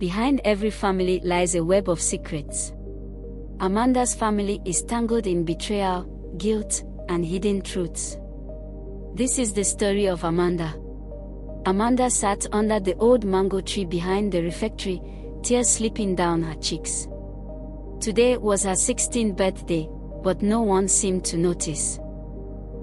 behind every family lies a web of secrets. Amanda's family is tangled in betrayal, guilt, and hidden truths. This is the story of Amanda. Amanda sat under the old mango tree behind the refectory, tears slipping down her cheeks. Today was her 16th birthday, but no one seemed to notice.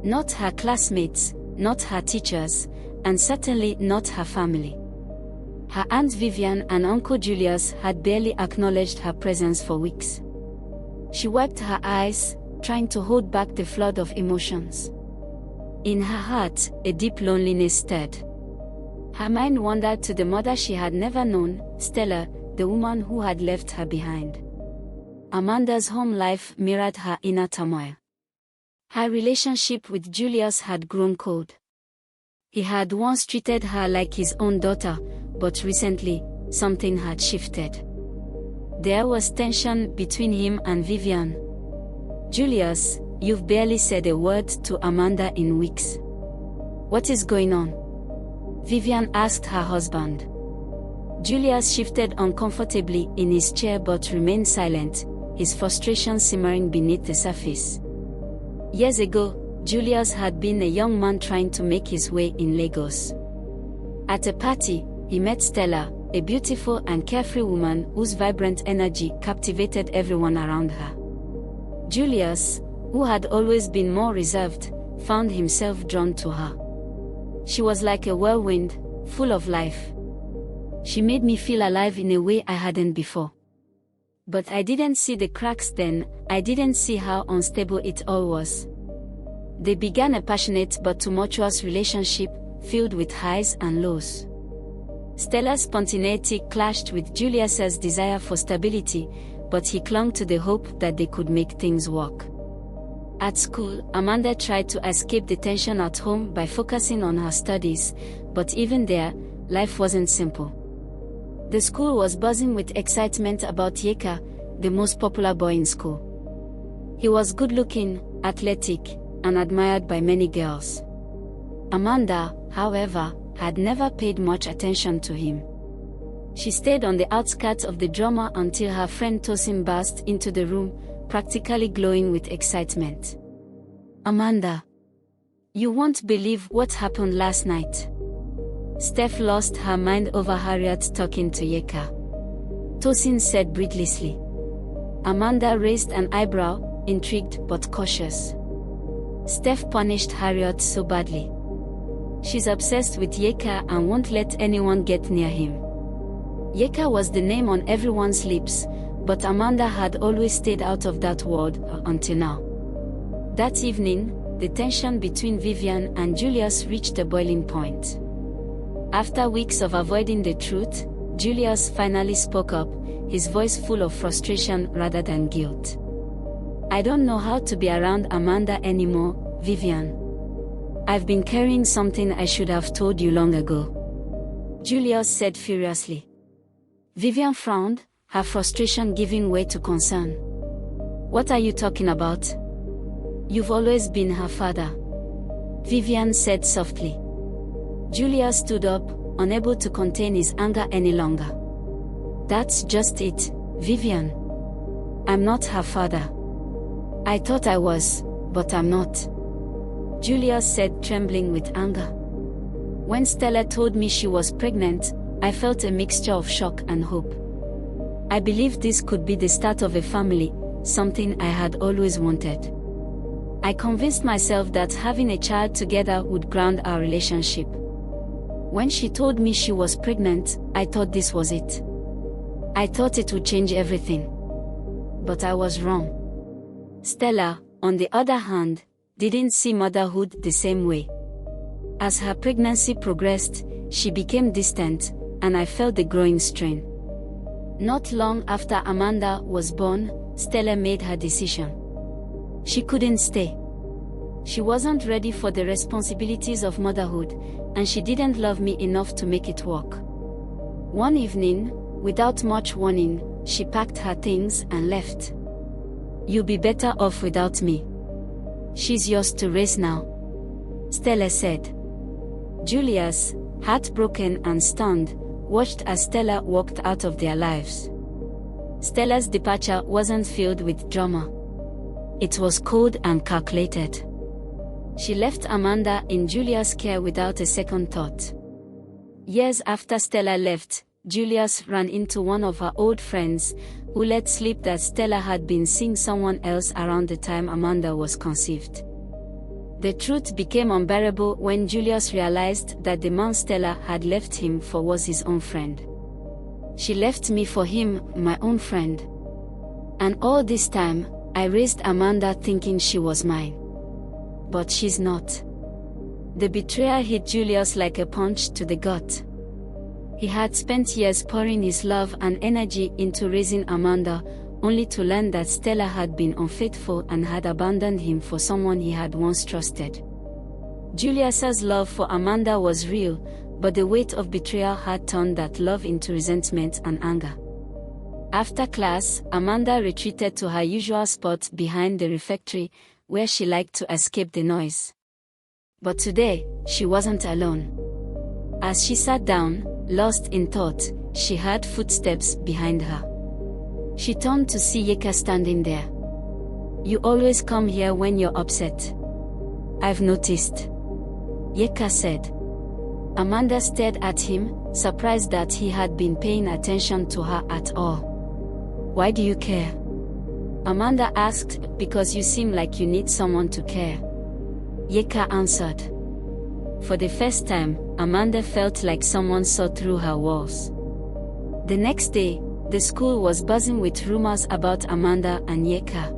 Not her classmates, not her teachers, and certainly not her family. Her Aunt Vivian and Uncle Julius had barely acknowledged her presence for weeks. She wiped her eyes, trying to hold back the flood of emotions. In her heart, a deep loneliness stirred. Her mind wandered to the mother she had never known, Stella, the woman who had left her behind. Amanda's home life mirrored her inner turmoil. Her relationship with Julius had grown cold. He had once treated her like his own daughter, but recently, something had shifted. There was tension between him and Vivian. "Julius, you've barely said a word to Amanda in weeks. What is going on?" Vivian asked her husband. Julius shifted uncomfortably in his chair but remained silent, his frustration simmering beneath the surface. Years ago, Julius had been a young man trying to make his way in Lagos. At a party, he met Stella, a beautiful and carefree woman whose vibrant energy captivated everyone around her. Julius, who had always been more reserved, found himself drawn to her. She was like a whirlwind, full of life. She made me feel alive in a way I hadn't before. But I didn't see the cracks then, I didn't see how unstable it all was. They began a passionate but tumultuous relationship, filled with highs and lows. Stella's spontaneity clashed with Julius's desire for stability, but he clung to the hope that they could make things work. At school, Amanda tried to escape the tension at home by focusing on her studies, but even there, life wasn't simple. The school was buzzing with excitement about Yeka, the most popular boy in school. He was good-looking, athletic, and admired by many girls. Amanda, however, had never paid much attention to him. She stayed on the outskirts of the drama until her friend Tosin burst into the room, practically glowing with excitement. "Amanda, you won't believe what happened last night." Steph lost her mind over Harriet talking to Yeka. Tosin said breathlessly. Amanda raised an eyebrow, intrigued but cautious. "Steph punished Harriet so badly. She's obsessed with Yeka and won't let anyone get near him." Yeka was the name on everyone's lips, but Amanda had always stayed out of that world until now. That evening, the tension between Vivian and Julius reached a boiling point. After weeks of avoiding the truth, Julius finally spoke up, his voice full of frustration rather than guilt. "I don't know how to be around Amanda anymore, Vivian. I've been carrying something I should have told you long ago," Julius said furiously. Vivian frowned, her frustration giving way to concern. "What are you talking about? You've always been her father," Vivian said softly. Julius stood up, unable to contain his anger any longer. "That's just it, Vivian. I'm not her father. I thought I was, but I'm not," Julius said, trembling with anger. "When Stella told me she was pregnant, I felt a mixture of shock and hope. I believed this could be the start of a family, something I had always wanted. I convinced myself that having a child together would ground our relationship. When she told me she was pregnant, I thought this was it. I thought it would change everything. But I was wrong." Stella, on the other hand, didn't see motherhood the same way. As her pregnancy progressed, she became distant, and I felt the growing strain. Not long after Amanda was born, Stella made her decision. She couldn't stay. She wasn't ready for the responsibilities of motherhood, and she didn't love me enough to make it work. One evening, without much warning, she packed her things and left. "You'll be better off without me. She's yours to raise now," Stella said. Julius, heartbroken and stunned, watched as Stella walked out of their lives. Stella's departure wasn't filled with drama. It was cold and calculated. She left Amanda in Julia's care without a second thought. Years after Stella left, Julius ran into one of her old friends, who let slip that Stella had been seeing someone else around the time Amanda was conceived. The truth became unbearable when Julius realized that the man Stella had left him for was his own friend. She left me for him, my own friend. And all this time, I raised Amanda thinking she was mine. But she's not. The betrayal hit Julius like a punch to the gut. He had spent years pouring his love and energy into raising Amanda, only to learn that Stella had been unfaithful and had abandoned him for someone he had once trusted. Julius's love for Amanda was real, but the weight of betrayal had turned that love into resentment and anger. After class, Amanda retreated to her usual spot behind the refectory, where she liked to escape the noise. But today, she wasn't alone. As she sat down, lost in thought, she heard footsteps behind her. She turned to see Yeka standing there. "You always come here when you're upset. I've noticed," Yeka said. Amanda stared at him, surprised that he had been paying attention to her at all. "Why do you care?" Amanda asked. "Because you seem like you need someone to care," Yeka answered. For the first time, Amanda felt like someone saw through her walls. The next day, the school was buzzing with rumors about Amanda and Yeka.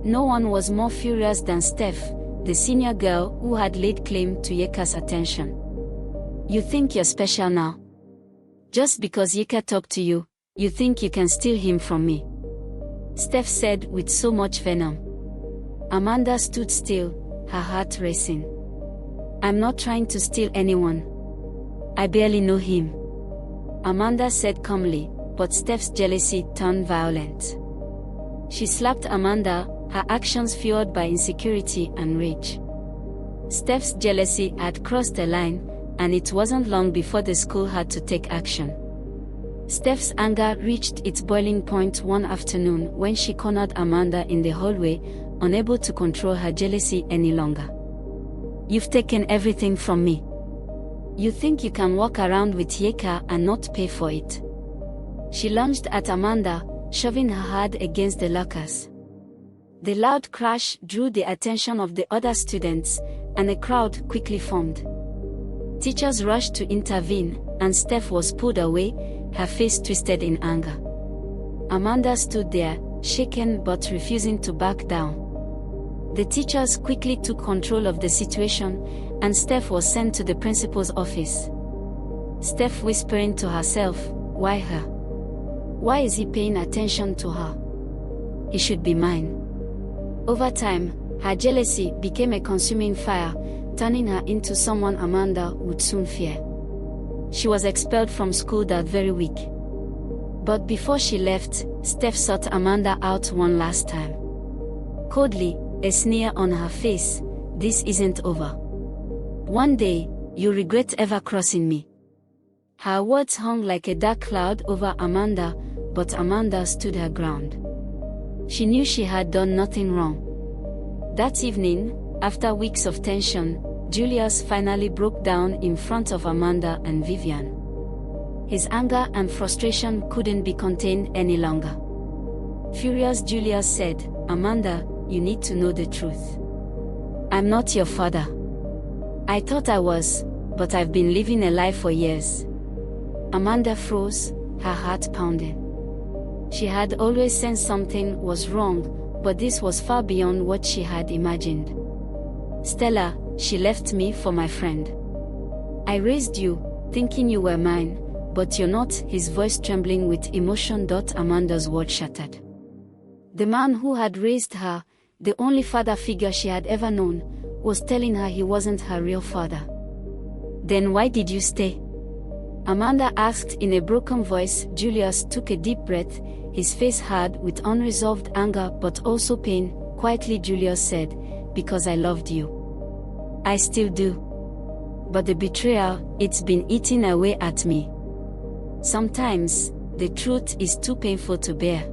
No one was more furious than Steph, the senior girl who had laid claim to Yeka's attention. "You think you're special now? Just because Yeka talked to you, you think you can steal him from me?" Steph said with so much venom. Amanda stood still, her heart racing. "I'm not trying to steal anyone. I barely know him," Amanda said calmly, but Steph's jealousy turned violent. She slapped Amanda, her actions fueled by insecurity and rage. Steph's jealousy had crossed the line, and it wasn't long before the school had to take action. Steph's anger reached its boiling point one afternoon when she cornered Amanda in the hallway, unable to control her jealousy any longer. "You've taken everything from me. You think you can walk around with Yeka and not pay for it?" She lunged at Amanda, shoving her hard against the lockers. The loud crash drew the attention of the other students, and a crowd quickly formed. Teachers rushed to intervene, and Steph was pulled away, her face twisted in anger. Amanda stood there, shaken but refusing to back down. The teachers quickly took control of the situation, and Steph was sent to the principal's office. Steph whispering to herself, "Why her? Why is he paying attention to her? He should be mine." Over time, her jealousy became a consuming fire, turning her into someone Amanda would soon fear. She was expelled from school that very week. But before she left, Steph sought Amanda out one last time. Coldly, a sneer on her face, "This isn't over. One day, you'll regret ever crossing me." Her words hung like a dark cloud over Amanda, but Amanda stood her ground. She knew she had done nothing wrong. That evening, after weeks of tension, Julius finally broke down in front of Amanda and Vivian. His anger and frustration couldn't be contained any longer. Furious, Julius said, "Amanda, you need to know the truth. I'm not your father. I thought I was, but I've been living a lie for years." Amanda froze, her heart pounding. She had always sensed something was wrong, but this was far beyond what she had imagined. "Stella, she left me for my friend. I raised you, thinking you were mine, but you're not," his voice trembling with emotion. Amanda's words shattered. The man who had raised her, the only father figure she had ever known, was telling her he wasn't her real father. "Then why did you stay?" Amanda asked in a broken voice. Julius took a deep breath, his face hard with unresolved anger but also pain. Quietly, Julius said, "Because I loved you. I still do. But the betrayal, it's been eating away at me. Sometimes, the truth is too painful to bear.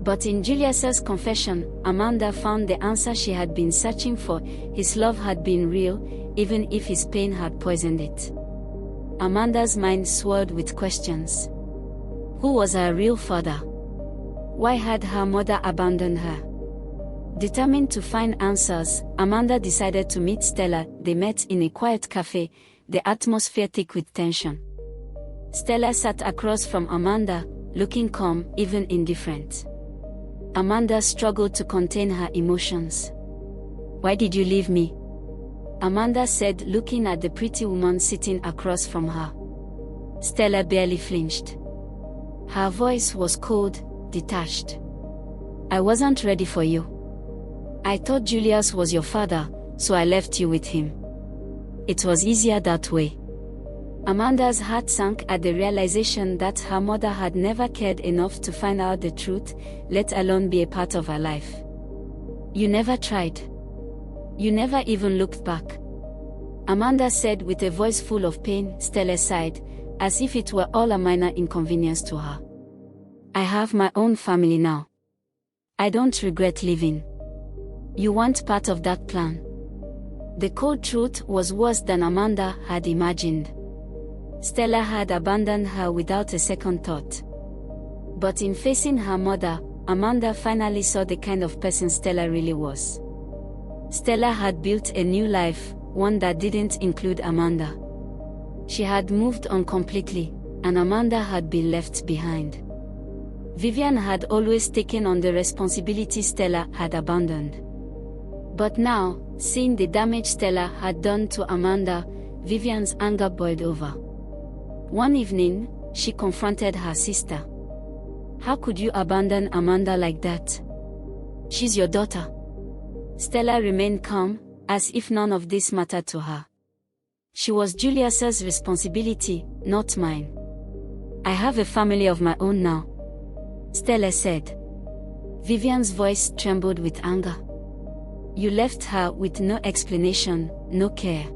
But in Julius's confession, Amanda found the answer she had been searching for. His love had been real, even if his pain had poisoned it. Amanda's mind swirled with questions. Who was her real father? Why had her mother abandoned her? Determined to find answers, Amanda decided to meet Stella. They met in a quiet cafe, the atmosphere thick with tension. Stella sat across from Amanda, looking calm, even indifferent. Amanda struggled to contain her emotions. Why did you leave me? Amanda said, looking at the pretty woman sitting across from her. Stella barely flinched. Her voice was cold, detached. I wasn't ready for you. I thought Julius was your father, so I left you with him. It was easier that way. Amanda's heart sank at the realization that her mother had never cared enough to find out the truth, let alone be a part of her life. You never tried. You never even looked back. Amanda said with a voice full of pain. Stella sighed, as if it were all a minor inconvenience to her. I have my own family now. I don't regret leaving. You weren't part of that plan. The cold truth was worse than Amanda had imagined. Stella had abandoned her without a second thought. But in facing her mother, Amanda finally saw the kind of person Stella really was. Stella had built a new life, one that didn't include Amanda. She had moved on completely, and Amanda had been left behind. Vivian had always taken on the responsibility Stella had abandoned. But now, seeing the damage Stella had done to Amanda, Vivian's anger boiled over. One evening, she confronted her sister. How could you abandon Amanda like that? She's your daughter. Stella remained calm, as if none of this mattered to her. She was Julius's responsibility, not mine. I have a family of my own now, Stella said. Vivian's voice trembled with anger. You left her with no explanation, no care.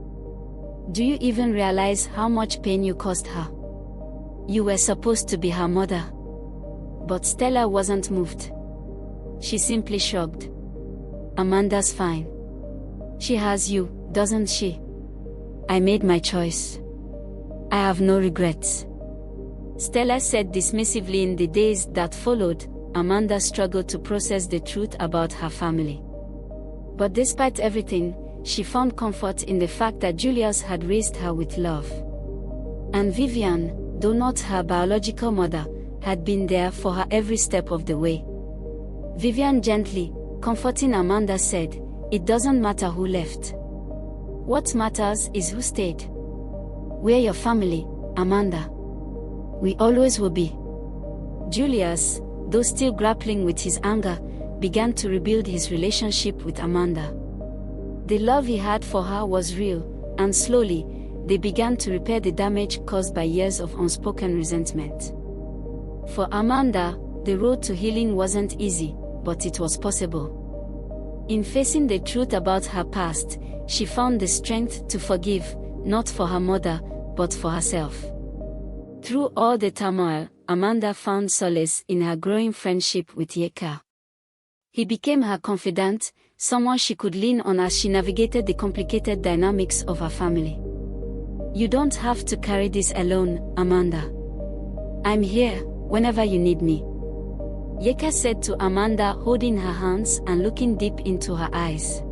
Do you even realize how much pain you caused her? You were supposed to be her mother. But Stella wasn't moved. She simply shrugged. Amanda's fine. She has you, doesn't she? I made my choice. I have no regrets. Stella said dismissively. In the days that followed, Amanda struggled to process the truth about her family. But despite everything, she found comfort in the fact that Julius had raised her with love. And Vivian, though not her biological mother, had been there for her every step of the way. Vivian gently, comforting Amanda, said, It doesn't matter who left. What matters is who stayed. We're your family, Amanda. We always will be. Julius, though still grappling with his anger, began to rebuild his relationship with Amanda. The love he had for her was real, and slowly, they began to repair the damage caused by years of unspoken resentment. For Amanda, the road to healing wasn't easy, but it was possible. In facing the truth about her past, she found the strength to forgive, not for her mother, but for herself. Through all the turmoil, Amanda found solace in her growing friendship with Yeka. He became her confidant, someone she could lean on as she navigated the complicated dynamics of her family. You don't have to carry this alone, Amanda. I'm here, whenever you need me. Yeka said to Amanda, holding her hands and looking deep into her eyes.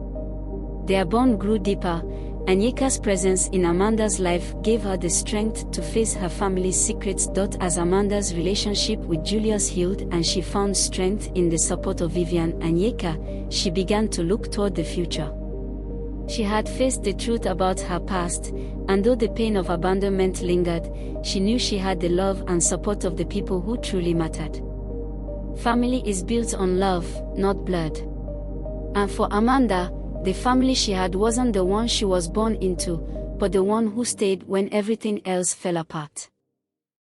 Their bond grew deeper, and Yeka's presence in Amanda's life gave her the strength to face her family's secrets. As Amanda's relationship with Julius healed and she found strength in the support of Vivian and Yeka, she began to look toward the future. She had faced the truth about her past, and though the pain of abandonment lingered, she knew she had the love and support of the people who truly mattered. Family is built on love, not blood. And for Amanda, the family she had wasn't the one she was born into, but the one who stayed when everything else fell apart.